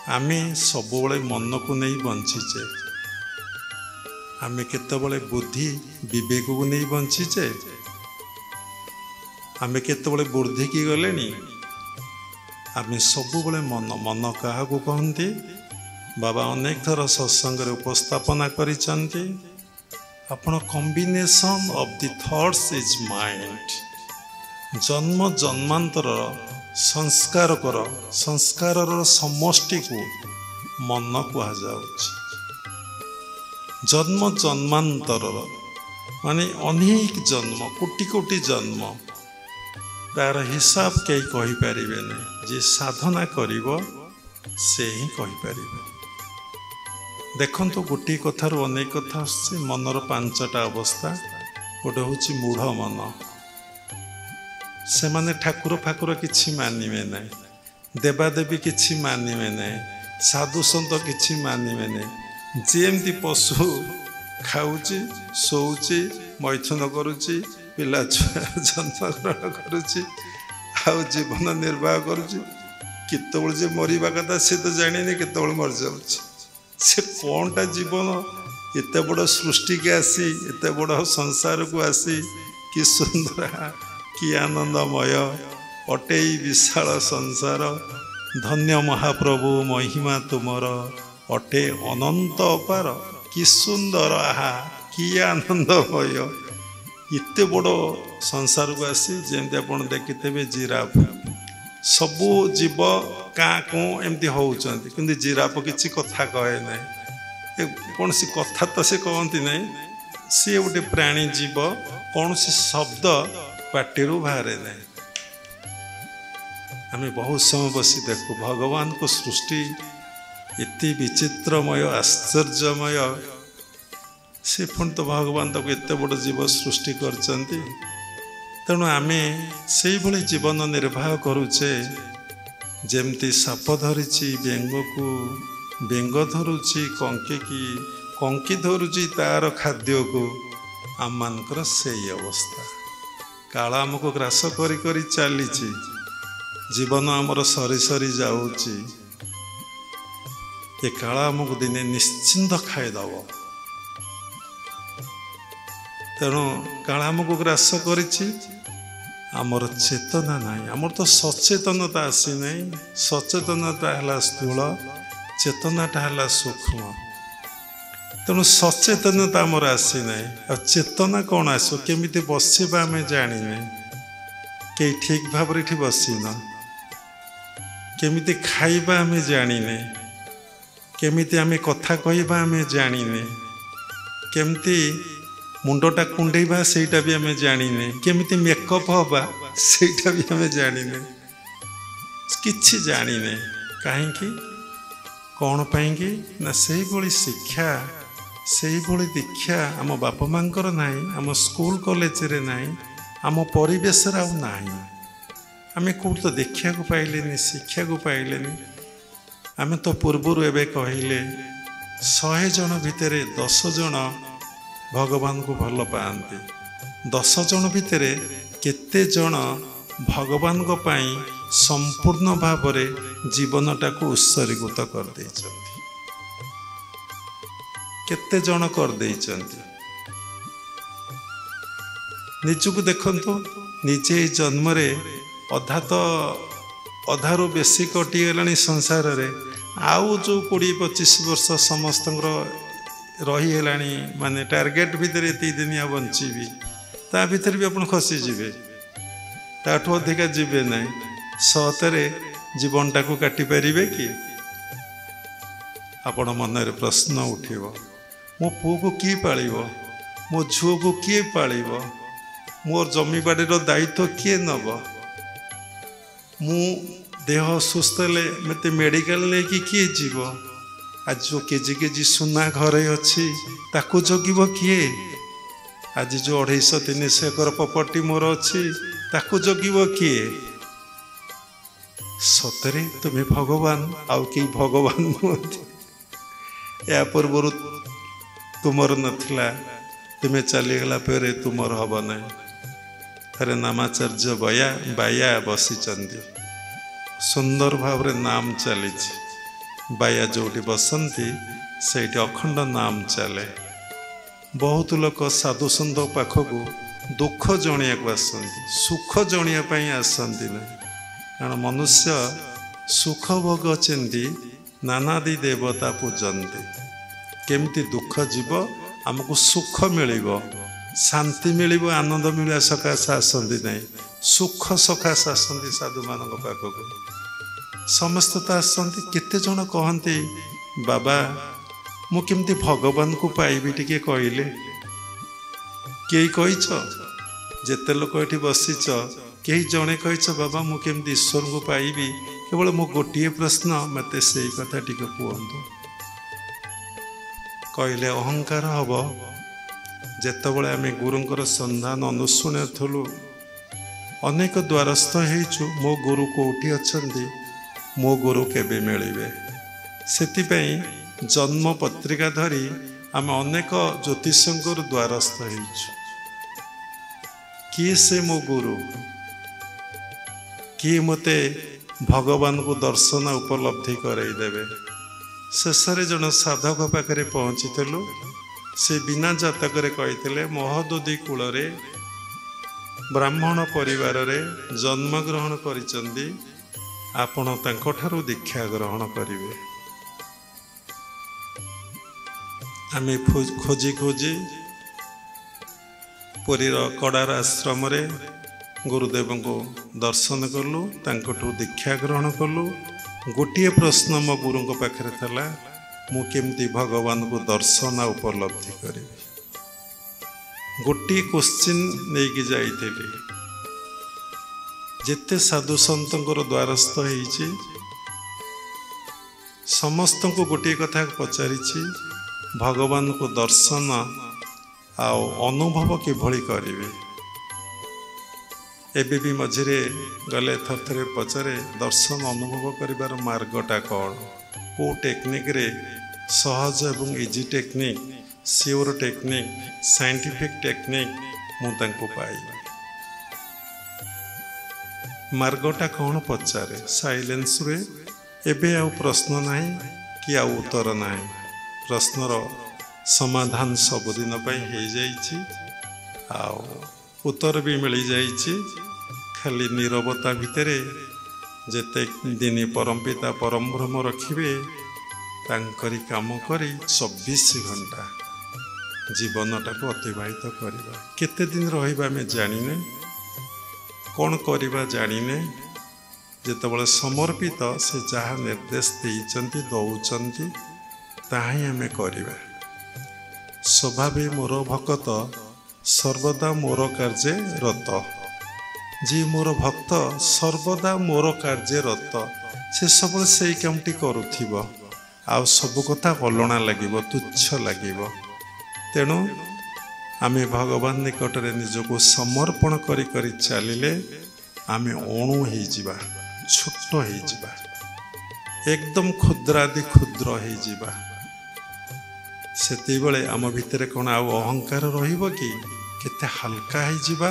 आमे सबुबले मन को नहीं बंचीचे आमे केतबले बुद्धि विवेक को नहीं बंचीचे आमे केतबले बुद्धि की गले आमे सबुबले मन मन क्या कहते बाबा अनेक थर सत्संग उपस्थापना करिसंती आपण combination of the thoughts is mind जन्म जन्मांतर संस्कार कर संस्कार समष्टि को मन कहुच्छे जन्म जन्मांतर माने अनेक जन्म कोटि कोटि जन्म तार हिसाब कई कहि परिबे नहीं जे साधना करिवो से ही कहि परिबे देखो तो गोटे कथार अनेक कथा मनर पांचटा अवस्था गोटे हूँ मूढ़ मन से माने ठाकुर फाकुर किछि मानिबे ना देवादेवी किछि मानिबे ना साधु सन्त किछि मानिबे ना जेमती पशु खाऊची शोची मैथुन करुची पिला छुआ जन्म ग्रहण करुची आउ जीवन निर्वाह करुची केतबेले जे मरिबा कथा से तो जानिनी केतबेले मर जाउची से कौनटा जीवन एत बड़ सृष्टि के आसी एत बड़ संसार को आसी कि सुंदर कि आनंदमय अटे विशाल संसार धन्य महाप्रभु महिमा तुमर अटे अनंत अपार कि सुंदर आहा कि आनंदमय एत बड़ संसार को आसी जमी आप देखिथे जिराफ सबू जीव क्या कौन एमती होउचंती किंतु जिराफ किसी कथा कहे ना कौन सी कथा तो से कहती ना सी गोटे प्राणी जीव कौन सी शब्द पाटिरू बाहरे ना आम बहुत समय बसी देखु भगवान को सृष्टि एति विचित्रमय आश्चर्यमय से पुणी तो भगवान तक एत बड़ जीव सृष्टि करचंती तेणु आमे से भली जीवन निर्वाह करुचे जेमती साप धरिची बेंग को बेंग धरुची कंकी धरुची तार खाद्य को आम मानकर से अवस्था काल आमको ग्रास करी करी चलीची जीवन आमर सरी सरी जाऊची ये काल आमको दिने निश्चिंत खाईदब तेणु काल आमको ग्रास करिची आमर चेतना नहीं आमर तो सचेतनता आसी नहीं सचेतनता है स्थूल चेतनाटा है सूक्ष्म तेणु सचेतनता आमर आसी नहीं आ चेतना कौन आस केमी बसवा आम जाने कई ठीक भाव बसन केमी खाइबा आम जाने केमी आम कथा कहवा आम जाने केमती मुंडटा कुंडेबा सेटा भी आम जाने केमिति मेकअप हवा सेटा भी आम जाने किछि जाने कहीं कौन पाएंगे ना से भली शिक्षा से भली दीक्षा आम बापा मांकर नाही आम स्कूल कॉलेज रे नाही आम परिवेश नाही आम कौट तो देखा को पाइले शिक्षा को पाइले आम तो पूर्वर एवं कहले 100 जन भितर 10 जन भगवान को भल पाती 10 जन भितर केते जन भगवान को पाई संपूर्ण भाव रे जीवनटा को उत्सर्गित कर देइछंती केते जन कर देइछंती निजको देखंतु निजे जन्म रे अधा तो अधारू बेसी कटि गलानी संसार रे आउ जो 20-25 वर्ष समस्त रही है माने टार्गेट भितर ये दिनिया बंचीबी ता भितर भी अपन खसीजे ताठू अधिका जीवे ना सतरे जीवनटा को काटी पारे कि आपण मन प्रश्न उठिब मो पुओ को किए पालिबो मो झुओ को किए पालिबो मोर जमीबाड़ीर दायित्व किए नब मु देह सुस्थ हेले मते मेडिकल लेकिन किए जीव आज जो केजी केजी सुना घरे अच्छी ताकू जगिब किए आज जो 250-300 एकर प्रॉपर्टी मोर अच्छी ताकू जगिब किए सतरे तुम्हें भगवान आउ कि भगवान नुहति या पूर्व तुमर नथिला तुम्हें चलीगला पर तुमर हम ना थे नामाचार्य बाया बसी सुंदर भाव नाम चली बाया जोटी बसंती ସେଇଠି ଅଖଣ୍ଡ ନାମ ଚାଲେ। ବହୁତ ଲୋକ ସାଧୁ ସନ୍ଥ ପାଖକୁ ଦୁଃଖ ଜଣିବାକୁ ଆସନ୍ତି, ସୁଖ ଜଣିବା ପାଇଁ ଆସନ୍ତି ନାହିଁ। କାରଣ ମନୁଷ୍ୟ ସୁଖ ଭୋଗ ଚିନ୍ତି ନାନାଦି ଦେବତା ପୂଜନ୍ତି। କେମିତି ଦୁଃଖ ଯିବ, ଆମକୁ ସୁଖ ମିଳିବ, ଶାନ୍ତି ମିଳିବ, ଆନନ୍ଦ ମିଳିବା ସକାଶେ ଆସନ୍ତି ନାହିଁ, ସୁଖ ସକାଶେ ଆସନ୍ତି ସାଧୁମାନଙ୍କ ପାଖକୁ। ସମସ୍ତେ ତ ଆସନ୍ତି। କେତେ ଜଣ କହନ୍ତି ବାବା ମୁଁ କେମିତି ଭଗବାନଙ୍କୁ ପାଇବି ଟିକେ କହିଲେ। କେହି କହିଛ? ଯେତେ ଲୋକ ଏଠି ବସିଛ କେହି ଜଣେ କହିଛ ବାବା ମୁଁ କେମିତି ଈଶ୍ୱରଙ୍କୁ ପାଇବି? କେବଳ ମୋ ଗୋଟିଏ ପ୍ରଶ୍ନ, ମୋତେ ସେଇ କଥା ଟିକେ କୁହନ୍ତୁ। କହିଲେ ଅହଙ୍କାର ହବ। ଯେତେବେଳେ ଆମେ ଗୁରୁଙ୍କର ସନ୍ଧାନ ଅନୁଶୂନ୍ୟ ଥିଲୁ, ଅନେକ ଦ୍ୱାରସ୍ଥ ହେଇଛୁ, ମୋ ଗୁରୁ କୋଉଠି ଅଛନ୍ତି, ମୋ ଗୁରୁ କେବେ ମିଳିବେ। ସେଥିପାଇଁ ଜନ୍ମ ପତ୍ରିକା ଧରି ଆମେ ଅନେକ ଜ୍ୟୋତିଷଙ୍କର ଦ୍ୱାରସ୍ଥ ହେଇଛୁ। କିଏ ସେ ମୋ ଗୁରୁ? କିଏ ମୋତେ ଭଗବାନଙ୍କୁ ଦର୍ଶନ ଉପଲବ୍ଧି କରେଇଦେବେ? ଶେଷରେ ଜଣେ ସାଧକ ପାଖରେ ପହଞ୍ଚିଥିଲୁ। ସେ ବିନା ଜାତକରେ କହିଥିଲେ ମହୋଦଧି କୂଳରେ ବ୍ରାହ୍ମଣ ପରିବାରରେ ଜନ୍ମଗ୍ରହଣ କରିଛନ୍ତି, ଆପଣ ତାଙ୍କଠାରୁ ଦୀକ୍ଷା ଗ୍ରହଣ କରିବେ। ଆମେ ଖୋଜି ଖୋଜି ପୁରୀର କଡ଼ାର ଆଶ୍ରମରେ ଗୁରୁଦେବଙ୍କୁ ଦର୍ଶନ କଲୁ, ତାଙ୍କଠୁ ଦୀକ୍ଷା ଗ୍ରହଣ କଲୁ। ଗୋଟିଏ ପ୍ରଶ୍ନ ମୋ ଗୁରୁଙ୍କ ପାଖରେ ଥିଲା, ମୁଁ କେମିତି ଭଗବାନଙ୍କୁ ଦର୍ଶନ ଉପଲବ୍ଧି କରିବି। ଗୋଟିଏ କୋଶ୍ଚିନ୍ ନେଇକି ଯାଇଥିଲି। ଯେତେ ସାଧୁ ସନ୍ତଙ୍କର ଦ୍ୱାରସ୍ଥ ହେଇଛି ସମସ୍ତଙ୍କୁ ଗୋଟିଏ କଥା ପଚାରିଛି, ଭଗବାନଙ୍କୁ ଦର୍ଶନ ଆଉ ଅନୁଭବ କିଭଳି କରିବେ। ଏବେ ବି ମଝିରେ ଗଲେ ଥରେ ପଚାରେ ଦର୍ଶନ ଅନୁଭବ କରିବାର ମାର୍ଗଟା କ'ଣ, କେଉଁ ଟେକ୍ନିକ୍ରେ, ସହଜ ଏବଂ easy technique, sure technique, scientific technique ମୁଁ ତାଙ୍କୁ ପାଇବି। ମାର୍ଗଟା କ'ଣ ପଚାରେ। ସାଇଲେନ୍ସରେ ଏବେ ଆଉ ପ୍ରଶ୍ନ ନାହିଁ କି ଆଉ ଉତ୍ତର ନାହିଁ। ପ୍ରଶ୍ନର ସମାଧାନ ସବୁଦିନ ପାଇଁ ହେଇଯାଇଛି, ଆଉ ଉତ୍ତର ବି ମିଳିଯାଇଛି। ଖାଲି ନୀରବତା ଭିତରେ ଯେତେ ଦିନ ପରମପିତା ପରମ ବ୍ରହ୍ମ ରଖିବେ, ତାଙ୍କରି କାମ କରି 24 ଘଣ୍ଟା ଜୀବନଟାକୁ ଅତିବାହିତ କରିବା। କେତେ ଦିନ ରହିବା ଆମେ ଜାଣିନେ, କ'ଣ କରିବା ଜାଣିନେ। ଯେତେବେଳେ ସମର୍ପିତ, ସେ ଯାହା ନିର୍ଦ୍ଦେଶ ଦେଇଛନ୍ତି ଦେଉଛନ୍ତି ତାହା ହିଁ ଆମେ କରିବା। ସ୍ୱଭାବେ ମୋର ଭକତ ସର୍ବଦା ମୋର କାର୍ଯ୍ୟ ରତ। ଯିଏ ମୋର ଭକ୍ତ ସର୍ବଦା ମୋର କାର୍ଯ୍ୟ ରତ, ସେ ସବୁବେଳେ ସେଇ କାମଟି କରୁଥିବ। ଆଉ ସବୁ କଥା ଅଲଣା ଲାଗିବ, ତୁଚ୍ଛ ଲାଗିବ। ତେଣୁ ଆମେ ଭଗବାନ ନିକଟରେ ନିଜକୁ ସମର୍ପଣ କରି କରି ଚାଲିଲେ ଆମେ ଅଣୁ ହେଇଯିବା, ଛୋଟ ହେଇଯିବା, ଏକଦମ କ୍ଷୁଦ୍ରାଦି କ୍ଷୁଦ୍ର ହେଇଯିବା। ସେତେବେଳେ ଆମ ଭିତରେ କ'ଣ ଆଉ ଅହଙ୍କାର ରହିବ କି? କେତେ ହାଲକା ହେଇଯିବା।